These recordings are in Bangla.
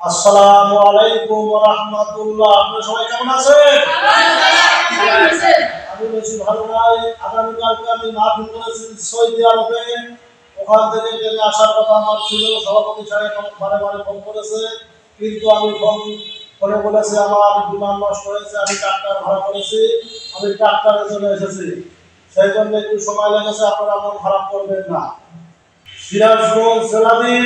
আসসালামু আলাইকুম ওয়া রাহমাতুল্লাহ। আপনারা সবাই কেমন আছেন? আমি বেশি ভালো নাই। আগামীকালকে আমি মাহফিল করেছি সৌদি আরবে। ওখান থেকে ট্রেনে আসার কথা আমার ছিল। সভাপতি সাহেব বারে বারে ফোন করেছে, কিন্তু আমি ফোন করে বলেছে আমার বিমান নষ্ট হয়েছে, আমি ট্রাক্টর ভাড়া করেছি, আমি ট্রাক্টরে চলে এসেছি। সেই জন্য একটু সময় লেগেছে, আপনারা মন খারাপ করবেন না। সিরাজগঞ্জ জেলাধীন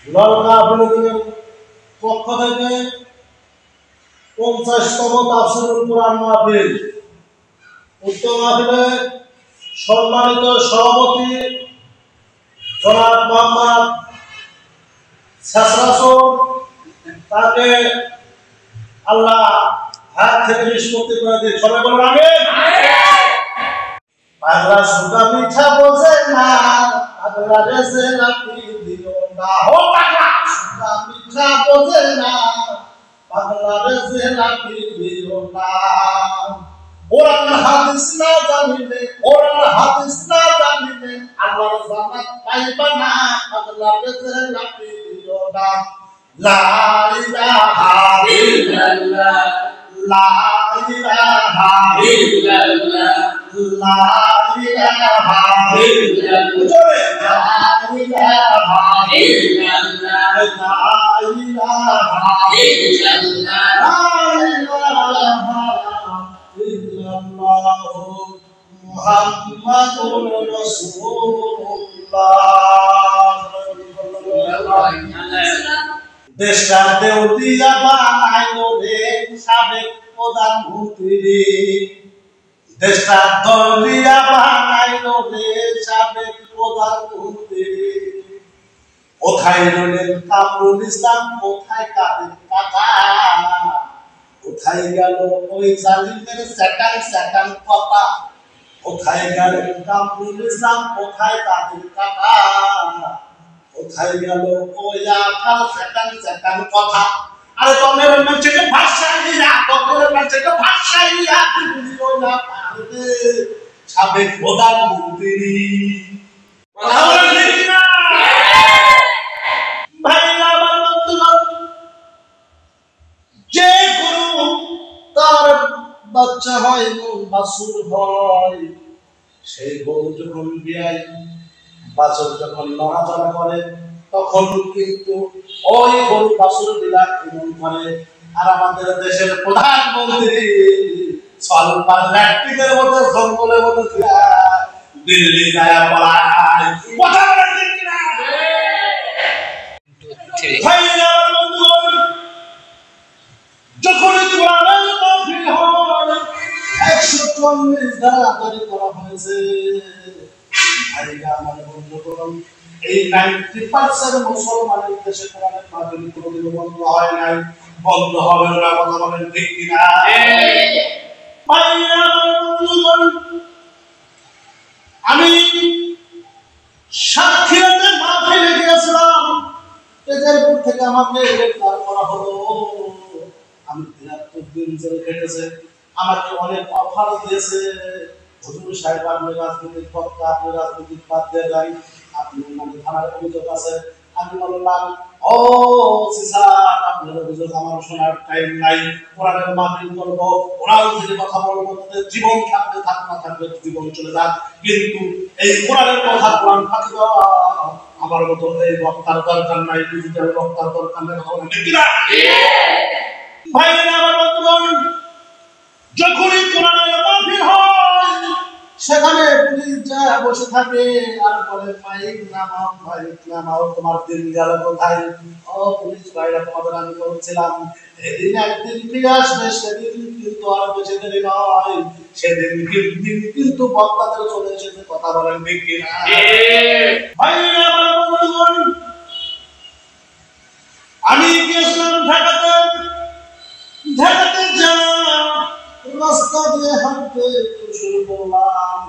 ললকা বিনোদনের পক্ষ থেকে 50তম তাফসীরুল কুরআন মাহফিল। উক্ত মাহফিলে সম্মানিত সভাপতি জনাব মোহাম্মদ সাসরাসুল, তাকে আল্লাহ হাত থেকে নিষ্পত্তি করে দিন। সবাই বলুন আমিন। পাগলা সুগা মিঠা বোঝে না, পাগলা রেজে লাপি দিও না। ও পাগলা সুগা মিঠা বোঝে না, পাগলা রেজে লাপি দিও না। কোরআন হাদিস না জানিলে, কোরআন হাদিস না জানিলে আল্লাহর জান্নাত পাইবা না, পাগলা রেজে লাপি দিও না। লা ইলাহা ইল্লাল্লাহ, লা ইলাহা ইল্লাল্লাহ, লা ইলাহা ইল্লাল্লাহ, লা ইলাহা ইল্লাল্লাহ, লা ইলাহা ইল্লাল্লাহ, লা ইলাহা ইল্লাল্লাহ মুহাম্মাদুর রাসূলুল্লাহ। দেশটা দেউলিয়া বানাইলো রে সাবেক প্রধানমন্ত্রী, দেশটা দলিয়া বানাইলো রে সাবেক প্রধানমন্ত্রী। কোথায় রইলেন কামরুল ইসলাম, কোথায় কাদের কাকা, কোথায় গেল ওই জালিমের স্যাটান স্যাটান কথা, কোথায় গেলেন কামরুল ইসলাম, কোথায় কাদের কাকা, কোথায় গেল ওই আকাল স্যাটান স্যাটান কথা। আরে তোমরা মানুষকে ভাষাইয়া, তোমরা মানুষকে ভাষাইয়া দিও না পারবে সাবেক প্রধানমন্ত্রী। কথা বলেন ঠিক না? ভাই আমার বন্ধুগণ, যে গরু তার বাচ্চা হয়, বাছুর হয়, সেই গরু যখন বিয়ায়, বাছুর যখন নড়াচড়া করে, তখন কিন্তু ওই গরু বাছুর বিলাক কেমন করে। আর আমাদের দেশের প্রধানমন্ত্রী সলমান ল্যাট্রিকের মতো জঙ্গলের মতো দিল্লি যায় পড়ায়। কথা বলে ঠিক না? যখন কোরআনের মাহফিল হয় 140 ধারা তৈরি করা হয়েছে। আমার বন্ধুগণ, এই 90% মুসলমানের দেশে কোরআনের মাহফিল কোনোদিনও বন্ধ হয় নাই, বন্ধ হবে না। কথা বলেন ঠিক কিনা? আমি সাক্ষীরাতে মাহফিলে গিয়েছিলাম, এদেরপুর থেকে আমাকে গ্রেফতার করা হলো। আমি 73 দিন জেল কেটেছে। আমাকে অনেক অফার দিয়েছে, হুজুর সাহেব আপনি রাজনৈতিক বক্তা, আপনি রাজনৈতিক বাদ দিয়ে যান, আপনি মানে থানার অভিযোগ আছে। আমি বললাম, ও সিসা, আপনার অভিযোগ আমার শোনার টাইম নাই। কোরআনের মাহফিল করবো, কোরআন থেকে কথা বলবো, তাদের জীবন থাকবে, থাক না থাকবে জীবন চলে যাক, কিন্তু এই কোরআনের কথা কোরআন ফাঁকি দেওয়া আমার মতো এই বক্তার দরকার নাই, ডিজিটাল বক্তার দরকার নাই। কথা বলেন ঠিক কিনা? ভাইরা আমার বন্ধুগণ, যখনই কোরআনের মাহফিল হয় সেখানে পুলিশ যা বসে থাকে আর বলে, মাইক নামাও, মাইক নামাও, তোমার দিন গেল কোথায়? ও পুলিশ ভাইরা, তোমাদের আমি বলছিলাম এদিন একদিন ফিরে আসবে, সেদিন কিন্তু আর বেশি দেরি নয়, সেদিন কিন্তু বক্তাদের চলে এসেছে। কথা বলেন ঠিক কিনা? ভাইরা আমার বন্ধুগণ, আমি গিয়েছিলাম ঢাকাতে। ঢাকাতে যা রাস্তা দিয়ে হাঁটতে শুরু করলাম,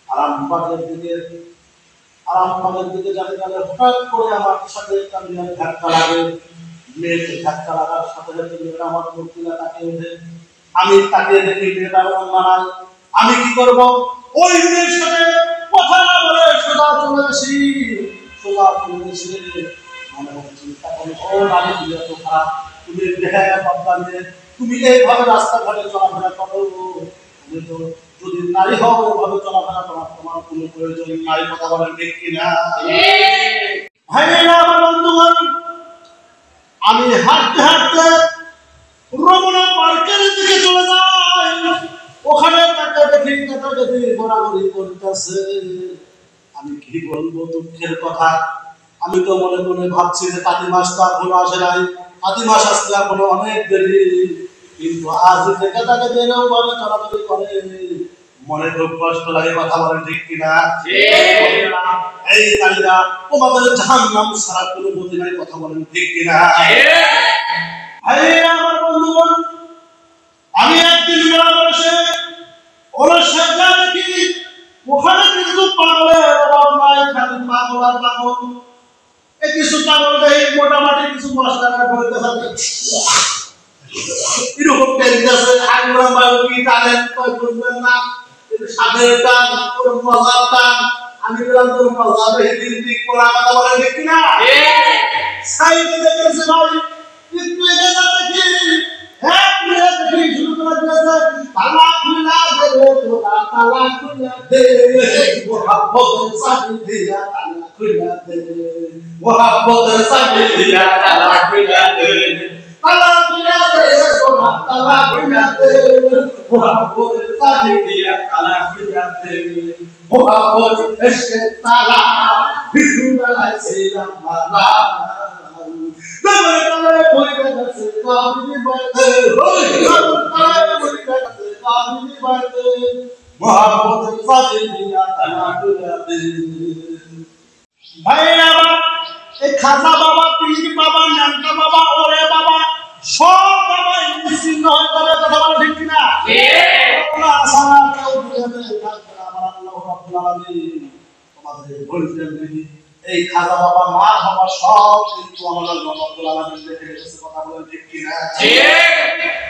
আরামবাগের দিকে যেতে গেলে হঠাৎ করে আমার সাথে একটা মেয়ের ধাক্কা লাগে। মেয়েকে ধাক্কা লাগার সাথে সাথে মেয়েটা আমার মূর্তিটা তাকিয়ে ওঠে। আমি তাকিয়ে দেখি মেয়েটা মানায়। আমি কি করব? ওই মেয়ের সাথে কথা না বলে সোজা চলে আসি। সোজা চলে এসে মনে মনে চিন্তা করি, ও নারী তুমি এত খারাপ, তুমি বেহায়া পদ্মা নিয়ে তুমি এইভাবে রাস্তাঘাটে চলাফেরা করো। তুমি তো যদি নারী হও এভাবে চলাফেরা করার তোমার কোনো প্রয়োজন নাই। কথা বলেন ঠিক কিনা? ভাইরা আমার বন্ধুগণ, আমি হাঁটতে হাঁটতে রমনা পার্কের দিকে চলে যাই। ওখানে তাকে দেখি ঘোরাঘুরি করতেছে। আমি কি বলবো দুঃখের কথা, আমি তো মনে মনে ভাবছি যে কাতি মাস তো এখনো আসে নাই, কাতি মাস আসতে এখনো অনেক দেরি। কিন্তু আজ থেকে তাকে বেরো বলে চলাচলি করে, মনে খুব কষ্ট লাগে। কথা বলেন ঠিক কিনা? এই কালীরা তোমাদের জাহান্নাম ছাড়া কোনো গতি নাই। কথা বলেন ঠিক কিনা? ভাইরা আমার বন্ধুগণ, আমি একদিন গ্রামে বসে অলসে দেখি ওখানে কিন্তু পাগলের অভাব নাই, খালি পাগল আর পাগল। এই কিছু পাগল দেখি মোটামুটি কিছু মশলা করতে থাকে, এরকম টেনতেছে। আগুন বায়ু কি টানেন কই বুঝবেন না, কিন্তু সাদের টান ওর মজার টান। আমি বললাম তোর মজা দেখি দিন ঠিক করা। কথা বলে ঠিক কিনা? সাইডে দেখেছে ভাই একটু এগিয়ে যা দেখি এক মিনিট দেখি শুরু করে দিয়েছে তালা খুলা দে তোরা তালা খুলা দে মোহাম্মদ সাথী দিয়া তালা খুলা দে মোহাম্মদ সাথী দিয়া তালা খুলা দে তালা খুলা দে তোরা তালা খুলা দে মোহাম্মদ সাথী দিয়া তালা খুলা দে মোহাম্মদ এসে তালা ভিড়ুলা ছিলাম মালা খাজা বাবা, পীর বাবা, নানকা বাবা, ওরে বাবা, সব বাবা নিশ্চিন্ত হয়ে যাবে। কথা বলে ঠিক কিনা? এই খাজা বাবা মার বাবা সব কিন্তু আমাদের রহমতুল্লাহ আলামিন দেখে রেখেছে। কথা বলে ঠিক কিনা?